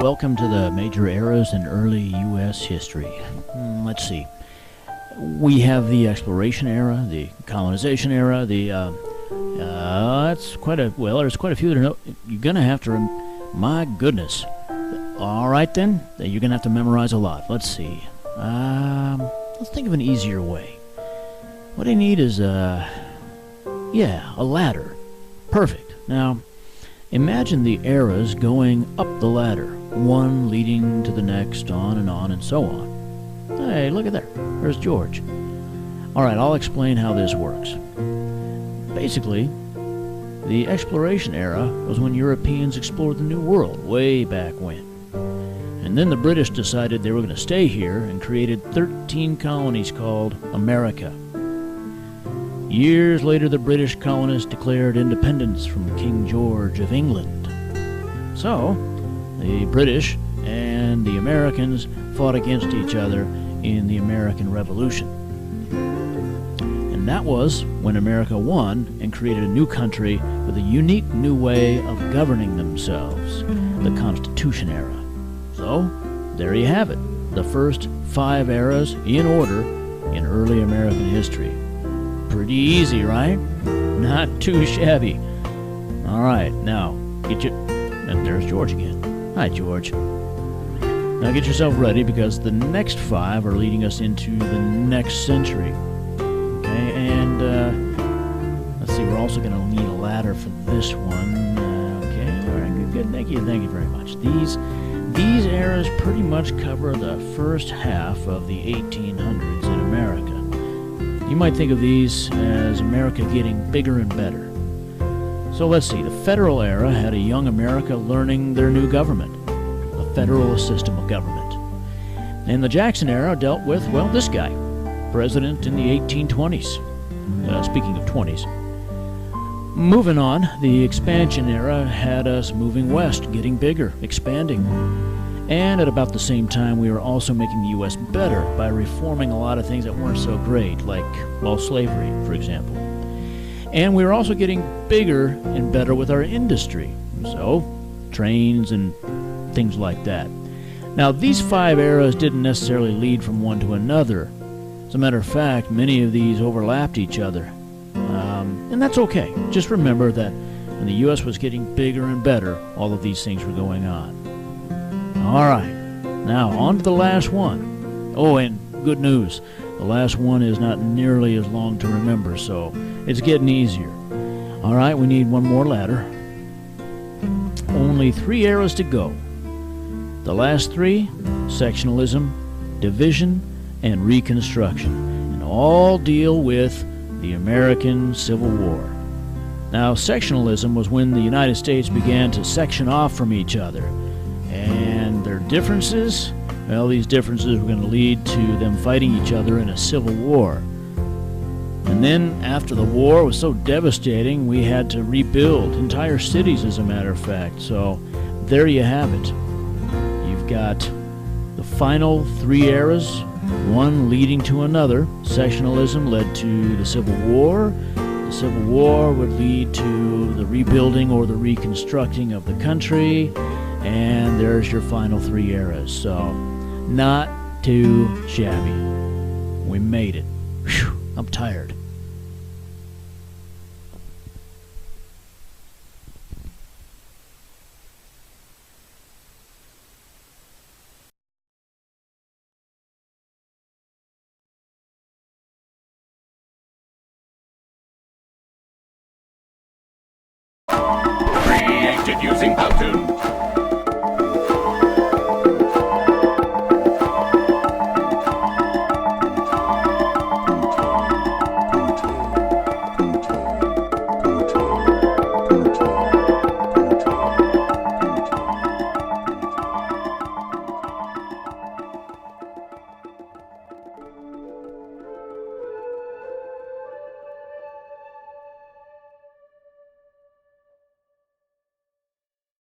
welcome to the major eras in early U.S. history. Let's see. We have the exploration era, the colonization era, there's quite a few that you're going to have to, my goodness. All right then, you're going to have to memorize a lot. Let's see. Let's think of an easier way. What I need is, a ladder. Perfect. Now, imagine the eras going up the ladder, one leading to the next, on, and so on. Hey, look at there. There's George. All right, I'll explain how this works. Basically, the exploration era was when Europeans explored the New World, way back when. And then the British decided they were going to stay here and created 13 colonies called America. Years later, the British colonists declared independence from King George of England. So, the British and the Americans fought against each other in the American Revolution. And that was when America won and created a new country with a unique new way of governing themselves, the Constitution era. So, there you have it, the first 5 eras in order in early American history. Pretty easy, right? Not too shabby. All right, now, and there's George again. Hi, George. Now get yourself ready, because the next 5 are leading us into the next century. Okay, and let's see, we're also going to need a ladder for this one. Okay, all right, good. Thank you very much. These eras pretty much cover the first half of the 1800s in America. You might think of these as America getting bigger and better. So let's see, the federal era had a young America learning their new government, the federal system of government. And the Jackson era dealt with, this guy, president in the 1820s. Speaking of 20s. Moving on, the expansion era had us moving west, getting bigger, expanding. And at about the same time, we were also making the U.S. better by reforming a lot of things that weren't so great, like, slavery, for example. And we were also getting bigger and better with our industry, so trains and things like that. Now, these 5 eras didn't necessarily lead from one to another. As a matter of fact, many of these overlapped each other. And that's okay. Just remember that when the U.S. was getting bigger and better, all of these things were going on. All right, now on to the last one. Oh, and good news, the last one is not nearly as long to remember, so it's getting easier. All right, we need one more ladder. Only 3 eras to go. The last 3, sectionalism, division, and Reconstruction, and all deal with the American Civil War. Now, sectionalism was when the United States began to section off from each other. And their differences, these differences were going to lead to them fighting each other in a civil war. And then, after the war was so devastating, we had to rebuild entire cities, as a matter of fact. So, there you have it. You've got the final 3 eras, one leading to another. Sectionalism led to the Civil War. The Civil War would lead to the rebuilding or the reconstructing of the country. And there's your final 3 eras. So, not too shabby. We made it. Whew, I'm tired. Created using Powtoon.